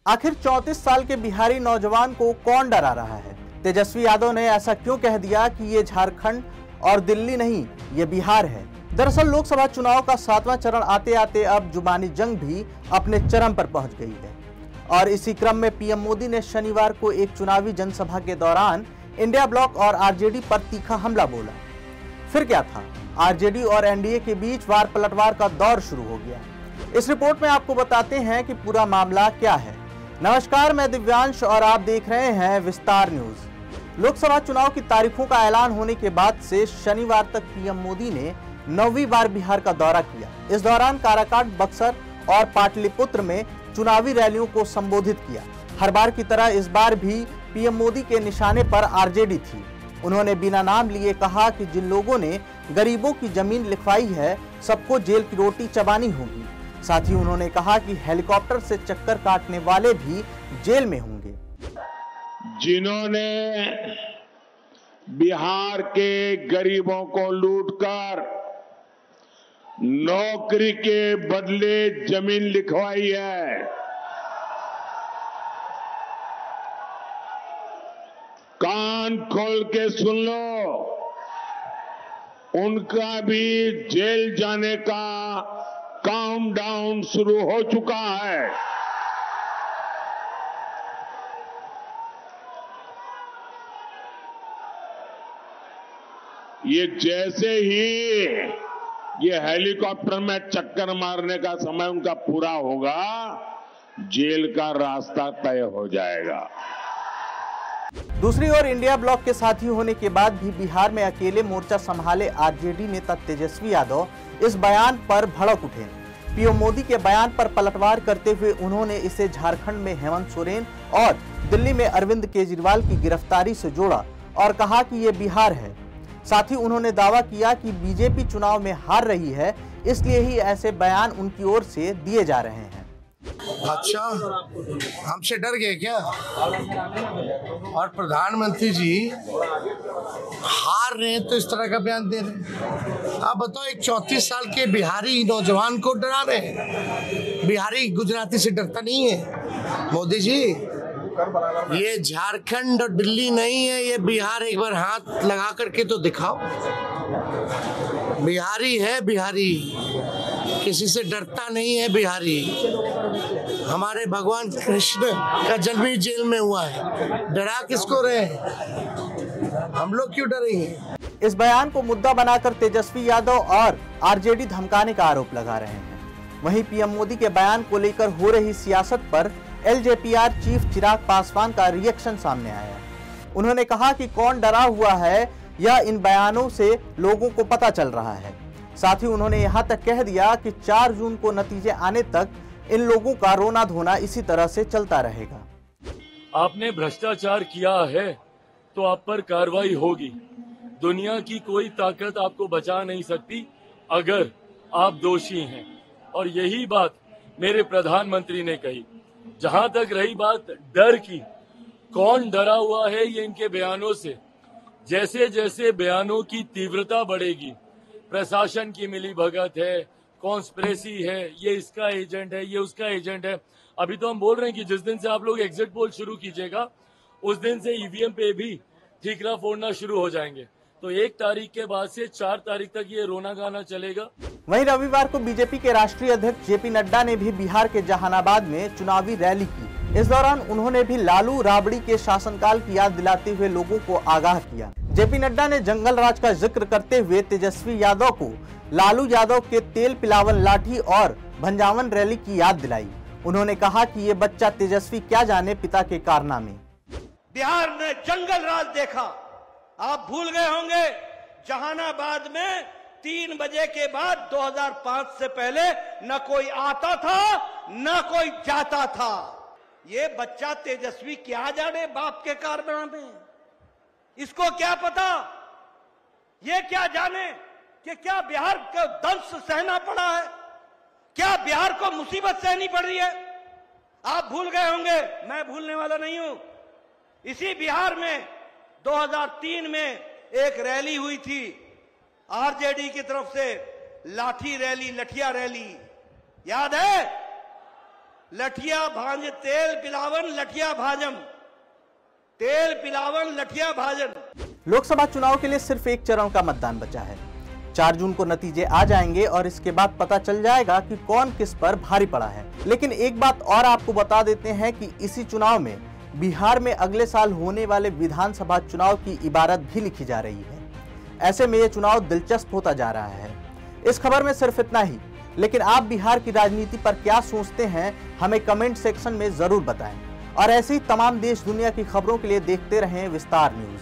आखिर 34 साल के बिहारी नौजवान को कौन डरा रहा है? तेजस्वी यादव ने ऐसा क्यों कह दिया कि ये झारखंड और दिल्ली नहीं, ये बिहार है। दरअसल लोकसभा चुनाव का 7वां चरण आते आते अब जुबानी जंग भी अपने चरम पर पहुंच गई है और इसी क्रम में पीएम मोदी ने शनिवार को एक चुनावी जनसभा के दौरान इंडिया ब्लॉक और आरजेडी पर तीखा हमला बोला। फिर क्या था? आरजेडी और एनडीए के बीच वार पलटवार का दौर शुरू हो गया। इस रिपोर्ट में आपको बताते हैं कि पूरा मामला क्या है। नमस्कार, मैं दिव्यांश और आप देख रहे हैं विस्तार न्यूज। लोकसभा चुनाव की तारीखों का ऐलान होने के बाद से शनिवार तक पीएम मोदी ने 9वीं बार बिहार का दौरा किया। इस दौरान काराकाट, बक्सर और पाटलिपुत्र में चुनावी रैलियों को संबोधित किया। हर बार की तरह इस बार भी पीएम मोदी के निशाने पर आरजेडी थी। उन्होंने बिना नाम लिए कहा कि जिन लोगों ने गरीबों की जमीन लिखवाई है, सबको जेल की रोटी चबानी होगी। साथ ही उन्होंने कहा कि हेलीकॉप्टर से चक्कर काटने वाले भी जेल में होंगे। जिन्होंने बिहार के गरीबों को लूटकर नौकरी के बदले जमीन लिखवाई है, कान खोल के सुन लो, उनका भी जेल जाने का काउंटडाउन शुरू हो चुका है। ये जैसे ही ये हेलीकॉप्टर में चक्कर मारने का समय उनका पूरा होगा, जेल का रास्ता तय हो जाएगा। दूसरी ओर इंडिया ब्लॉक के साथी होने के बाद भी बिहार में अकेले मोर्चा संभाले आरजेडी नेता तेजस्वी यादव इस बयान पर भड़क उठे। पीएम मोदी के बयान पर पलटवार करते हुए उन्होंने इसे झारखंड में हेमंत सोरेन और दिल्ली में अरविंद केजरीवाल की गिरफ्तारी से जोड़ा और कहा कि ये बिहार है। साथ ही उन्होंने दावा किया कि बीजेपी चुनाव में हार रही है, इसलिए ही ऐसे बयान उनकी ओर से दिए जा रहे हैं। अच्छा, हमसे डर गए क्या? और प्रधानमंत्री जी हार रहे हैं तो इस तरह का बयान दे रहे हैं। आप बताओ, एक 34 साल के बिहारी नौजवान को डरा रहे हैं। बिहारी गुजराती से डरता नहीं है। मोदी जी, ये झारखंड और दिल्ली नहीं है, ये बिहार। एक बार हाथ लगा करके तो दिखाओ। बिहारी है, बिहारी किसी से डरता नहीं है। बिहारी, हमारे भगवान कृष्ण का जन्म भी जेल में हुआ है। डरा किसको रहे? हम लोग क्यों डरेंगे? इस बयान को मुद्दा बनाकर तेजस्वी यादव और आरजेडी धमकाने का आरोप लगा रहे हैं। वहीं पीएम मोदी के बयान को लेकर हो रही सियासत पर एलजेपीआर चीफ चिराग पासवान का रिएक्शन सामने आया। उन्होंने कहा कि कौन डरा हुआ है, यह इन बयानों से लोगों को पता चल रहा है। साथ ही उन्होंने यहां तक कह दिया कि 4 जून को नतीजे आने तक इन लोगों का रोना धोना इसी तरह से चलता रहेगा। आपने भ्रष्टाचार किया है तो आप पर कार्रवाई होगी। दुनिया की कोई ताकत आपको बचा नहीं सकती अगर आप दोषी हैं। और यही बात मेरे प्रधानमंत्री ने कही। जहां तक रही बात डर की, कौन डरा हुआ है, ये इनके बयानों से। जैसे जैसे बयानों की तीव्रता बढ़ेगी, प्रशासन की मिलीभगत है, कॉन्स्पिरेसी है, ये इसका एजेंट है, ये उसका एजेंट है। अभी तो हम बोल रहे हैं कि जिस दिन से आप लोग एग्जिट पोल शुरू कीजिएगा, उस दिन से ईवीएम पे भी ठीकरा फोड़ना शुरू हो जाएंगे। तो 1 तारीख के बाद से 4 तारीख तक ये रोना गाना चलेगा। वहीं रविवार को बीजेपी के राष्ट्रीय अध्यक्ष जेपी नड्डा ने भी बिहार के जहानाबाद में चुनावी रैली की। इस दौरान उन्होंने भी लालू राबड़ी के शासनकाल की याद दिलाते हुए लोगों को आगाह किया। जेपी नड्डा ने जंगल राज का जिक्र करते हुए तेजस्वी यादव को लालू यादव के तेल पिलावन लाठी और भंजावन रैली की याद दिलाई। उन्होंने कहा कि ये बच्चा तेजस्वी क्या जाने पिता के कारनामे। बिहार ने जंगल राज देखा। आप भूल गए होंगे, जहानाबाद में 3 बजे के बाद 2005 से पहले न कोई आता था न कोई जाता था। ये बच्चा तेजस्वी क्या जाने बाप के कारनामे। इसको क्या पता, ये क्या जाने कि क्या बिहार को दंश सहना पड़ा है, क्या बिहार को मुसीबत सहनी पड़ रही है। आप भूल गए होंगे, मैं भूलने वाला नहीं हूं। इसी बिहार में 2003 में एक रैली हुई थी आरजेडी की तरफ से, लाठी रैली, लठिया रैली, याद है? लठिया भांज तेल पिलावन लठिया भाजम, तेल पिलावन लठिया भाजन। लोकसभा चुनाव के लिए सिर्फ एक चरण का मतदान बचा है। 4 जून को नतीजे आ जाएंगे और इसके बाद पता चल जाएगा कि कौन किस पर भारी पड़ा है। लेकिन एक बात और आपको बता देते हैं कि इसी चुनाव में बिहार में अगले साल होने वाले विधानसभा चुनाव की इबारत भी लिखी जा रही है। ऐसे में यह चुनाव दिलचस्प होता जा रहा है। इस खबर में सिर्फ इतना ही, लेकिन आप बिहार की राजनीति पर क्या सोचते हैं हमें कमेंट सेक्शन में जरूर बताएं। और ऐसी तमाम देश दुनिया की खबरों के लिए देखते रहें विस्तार न्यूज।